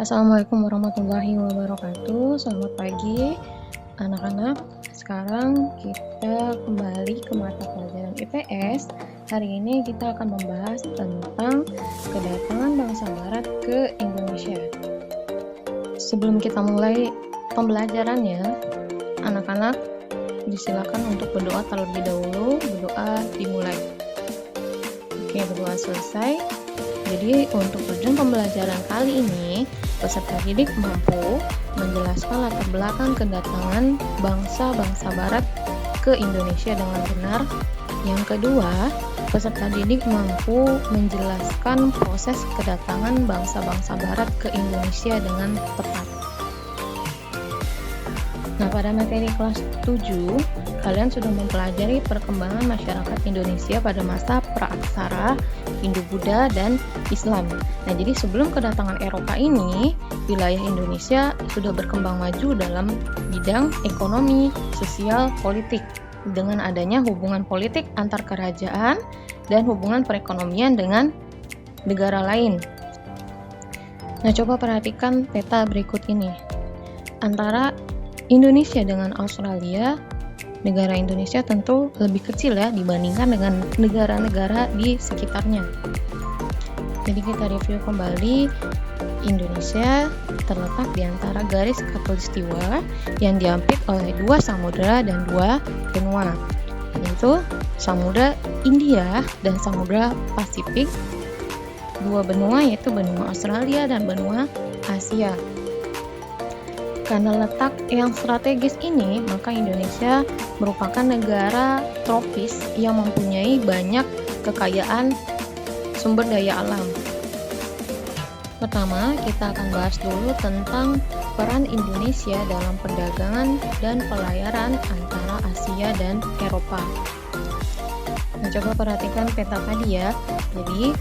Assalamualaikum warahmatullahi wabarakatuh. Selamat pagi anak-anak. Sekarang kita kembali ke mata pelajaran IPS. Hari ini kita akan membahas tentang kedatangan bangsa barat ke Indonesia. Sebelum kita mulai pembelajarannya, anak-anak disilakan untuk berdoa terlebih dahulu. Berdoa dimulai. Oke, berdoa selesai. Jadi untuk tujuan pembelajaran kali ini, peserta didik mampu menjelaskan latar belakang kedatangan bangsa-bangsa barat ke Indonesia dengan benar. Yang kedua, peserta didik mampu menjelaskan proses kedatangan bangsa-bangsa barat ke Indonesia dengan tepat. Nah, pada materi kelas 7, kalian sudah mempelajari perkembangan masyarakat Indonesia pada masa praaksara, Hindu-Buddha, dan Islam. Nah, jadi sebelum kedatangan Eropa ini, wilayah Indonesia sudah berkembang maju dalam bidang ekonomi, sosial, politik, dengan adanya hubungan politik antar kerajaan dan hubungan perekonomian dengan negara lain. Nah, coba perhatikan peta berikut ini. Antara Indonesia dengan Australia, negara Indonesia tentu lebih kecil ya dibandingkan dengan negara-negara di sekitarnya. Jadi kita review kembali, Indonesia terletak di antara garis khatulistiwa yang diapit oleh dua samudra dan dua benua, yaitu Samudra India dan Samudra Pasifik. Dua benua yaitu benua Australia dan benua Asia. Karena letak yang strategis ini, maka Indonesia merupakan negara tropis yang mempunyai banyak kekayaan sumber daya alam. Pertama, kita akan bahas dulu tentang peran Indonesia dalam perdagangan dan pelayaran antara Asia dan Eropa. Nah, coba perhatikan peta tadi ya. Jadi,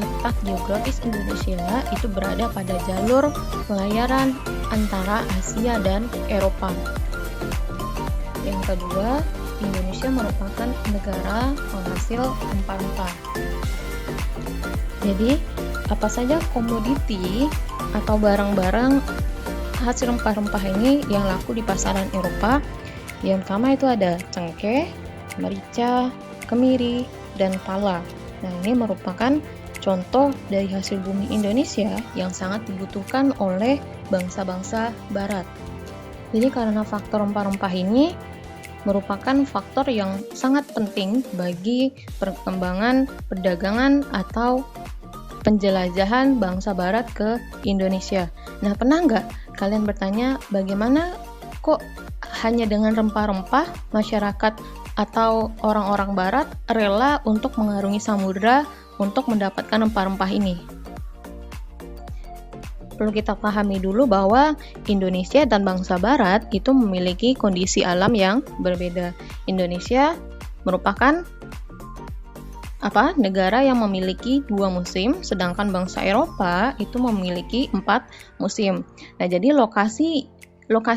letak geografis Indonesia itu berada pada jalur pelayaran antara Asia dan Eropa. Yang kedua, Indonesia merupakan negara penghasil rempah-rempah. Jadi, apa saja komoditi atau barang-barang hasil rempah-rempah ini yang laku di pasaran Eropa? Yang pertama itu ada cengkeh, merica, kemiri, dan pala. Nah, ini merupakan contoh dari hasil bumi Indonesia yang sangat dibutuhkan oleh bangsa-bangsa barat. Jadi karena faktor rempah-rempah ini merupakan faktor yang sangat penting bagi perkembangan perdagangan atau penjelajahan bangsa barat ke Indonesia. Nah, pernah nggak kalian bertanya bagaimana kok hanya dengan rempah-rempah masyarakat atau orang-orang barat rela untuk mengarungi samudra untuk mendapatkan rempah-rempah ini? Perlu kita pahami dulu bahwa Indonesia dan bangsa barat itu memiliki kondisi alam yang berbeda. Indonesia merupakan negara yang memiliki 2 musim, sedangkan bangsa Eropa itu memiliki 4 musim. Nah, jadi lokasi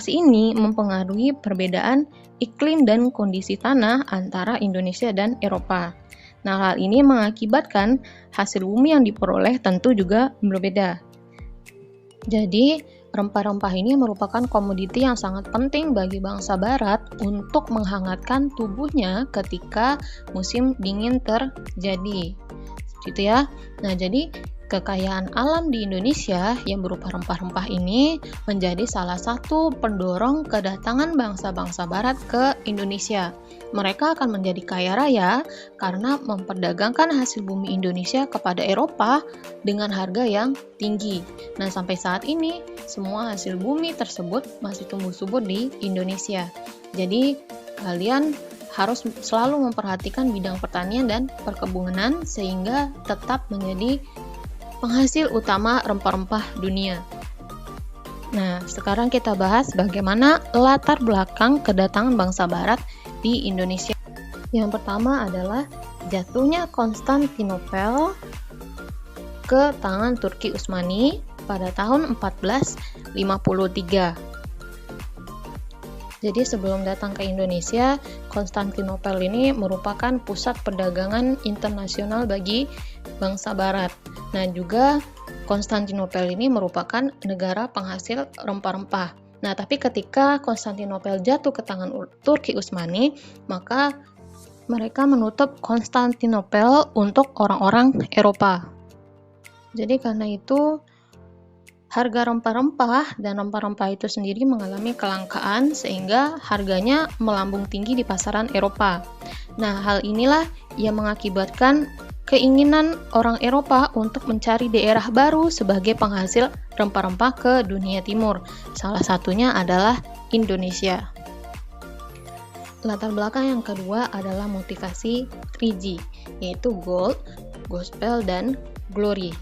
ini mempengaruhi perbedaan iklim dan kondisi tanah antara Indonesia dan Eropa. Nah, hal ini mengakibatkan hasil bumi yang diperoleh tentu juga berbeda. Jadi, rempah-rempah ini merupakan komoditi yang sangat penting bagi bangsa barat untuk menghangatkan tubuhnya ketika musim dingin terjadi. Gitu ya. Nah, jadi kekayaan alam di Indonesia yang berupa rempah-rempah ini menjadi salah satu pendorong kedatangan bangsa-bangsa barat ke Indonesia. Mereka akan menjadi kaya raya karena memperdagangkan hasil bumi Indonesia kepada Eropa dengan harga yang tinggi. Nah, sampai saat ini semua hasil bumi tersebut masih tumbuh subur di Indonesia. Jadi, kalian harus selalu memperhatikan bidang pertanian dan perkebunan sehingga tetap menjadi penghasil utama rempah-rempah dunia. Nah, sekarang kita bahas bagaimana latar belakang kedatangan bangsa barat di Indonesia. Yang pertama adalah jatuhnya Konstantinopel ke tangan Turki Utsmani pada tahun 1453. Jadi sebelum datang ke Indonesia, Konstantinopel ini merupakan pusat perdagangan internasional bagi bangsa barat. Nah, juga Konstantinopel ini merupakan negara penghasil rempah-rempah. Nah, tapi ketika Konstantinopel jatuh ke tangan Turki Utsmani, maka mereka menutup Konstantinopel untuk orang-orang Eropa. Jadi karena itu, harga rempah-rempah dan rempah-rempah itu sendiri mengalami kelangkaan sehingga harganya melambung tinggi di pasaran Eropa. Nah, hal inilah yang mengakibatkan keinginan orang Eropa untuk mencari daerah baru sebagai penghasil rempah-rempah ke dunia timur. Salah satunya adalah Indonesia. Latar belakang yang kedua adalah motivasi 3G, yaitu gold, gospel, dan glory.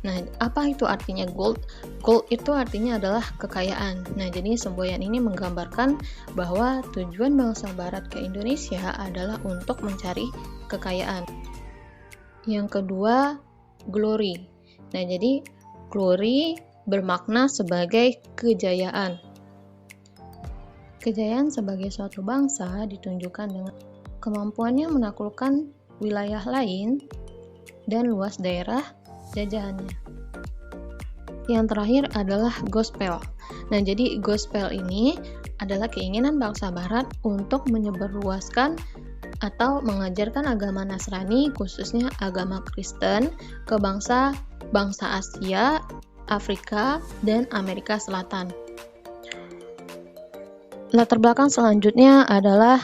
Nah, apa itu artinya gold? Gold itu artinya adalah kekayaan. Nah, jadi semboyan ini menggambarkan bahwa tujuan bangsa Barat ke Indonesia adalah untuk mencari kekayaan. Yang kedua, glory. Nah, jadi glory bermakna sebagai kejayaan. Kejayaan sebagai suatu bangsa ditunjukkan dengan kemampuannya menaklukkan wilayah lain dan luas daerah jajahannya. Yang terakhir adalah gospel. Nah, jadi gospel ini adalah keinginan bangsa Barat untuk menyebarluaskan atau mengajarkan agama Nasrani, khususnya agama Kristen, ke bangsa Asia, Afrika, dan Amerika Selatan. Latar belakang selanjutnya adalah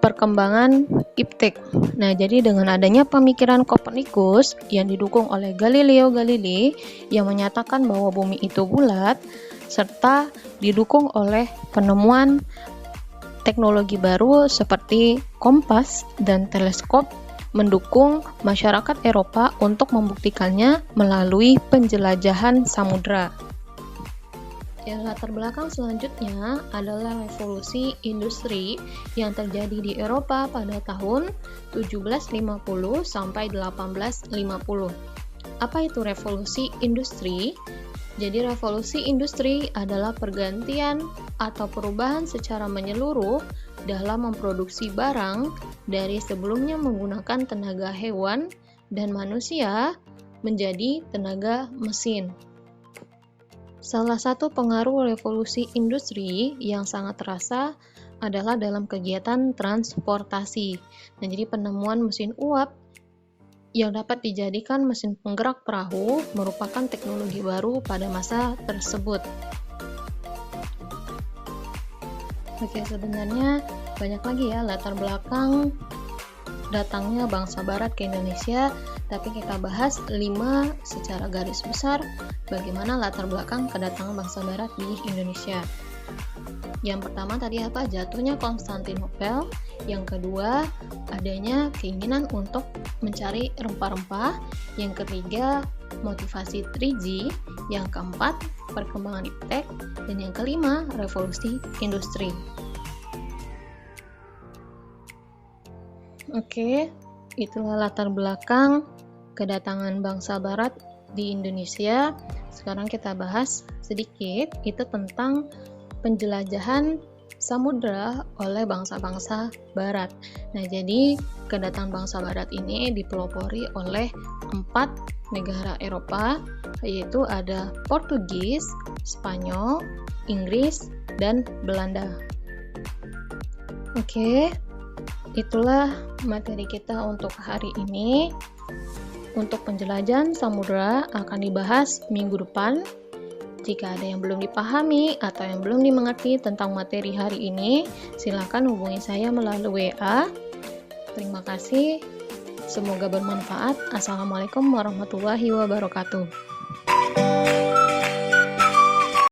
perkembangan iptek. Nah, jadi dengan adanya pemikiran Kopernikus yang didukung oleh Galileo Galilei yang menyatakan bahwa bumi itu bulat, serta didukung oleh penemuan teknologi baru seperti kompas dan teleskop, mendukung masyarakat Eropa untuk membuktikannya melalui penjelajahan samudra. Yang latar belakang selanjutnya adalah revolusi industri yang terjadi di Eropa pada tahun 1750 sampai 1850. Apa itu revolusi industri? Jadi revolusi industri adalah pergantian atau perubahan secara menyeluruh dalam memproduksi barang dari sebelumnya menggunakan tenaga hewan dan manusia menjadi tenaga mesin. Salah satu pengaruh revolusi industri yang sangat terasa adalah dalam kegiatan transportasi. Nah, jadi penemuan mesin uap yang dapat dijadikan mesin penggerak perahu merupakan teknologi baru pada masa tersebut. Oke, sebenarnya banyak lagi ya latar belakang datangnya bangsa Barat ke Indonesia, tapi kita bahas 5 secara garis besar bagaimana latar belakang kedatangan bangsa Barat di Indonesia. Yang pertama tadi apa? Jatuhnya Konstantinopel. Yang kedua, adanya keinginan untuk mencari rempah-rempah. Yang ketiga, motivasi 3G. Yang keempat, perkembangan iptek. Dan yang kelima, revolusi industri. Oke, itulah latar belakang kedatangan bangsa Barat di Indonesia. Sekarang kita bahas sedikit itu tentang penjelajahan samudra oleh bangsa-bangsa Barat. Nah, jadi kedatangan bangsa Barat ini dipelopori oleh 4 negara Eropa, yaitu ada Portugis, Spanyol, Inggris, dan Belanda. Oke, itulah materi kita untuk hari ini. Untuk penjelajahan samudra akan dibahas minggu depan. Jika ada yang belum dipahami atau yang belum dimengerti tentang materi hari ini, silakan hubungi saya melalui WA. Terima kasih. Semoga bermanfaat. Assalamualaikum warahmatullahi wabarakatuh.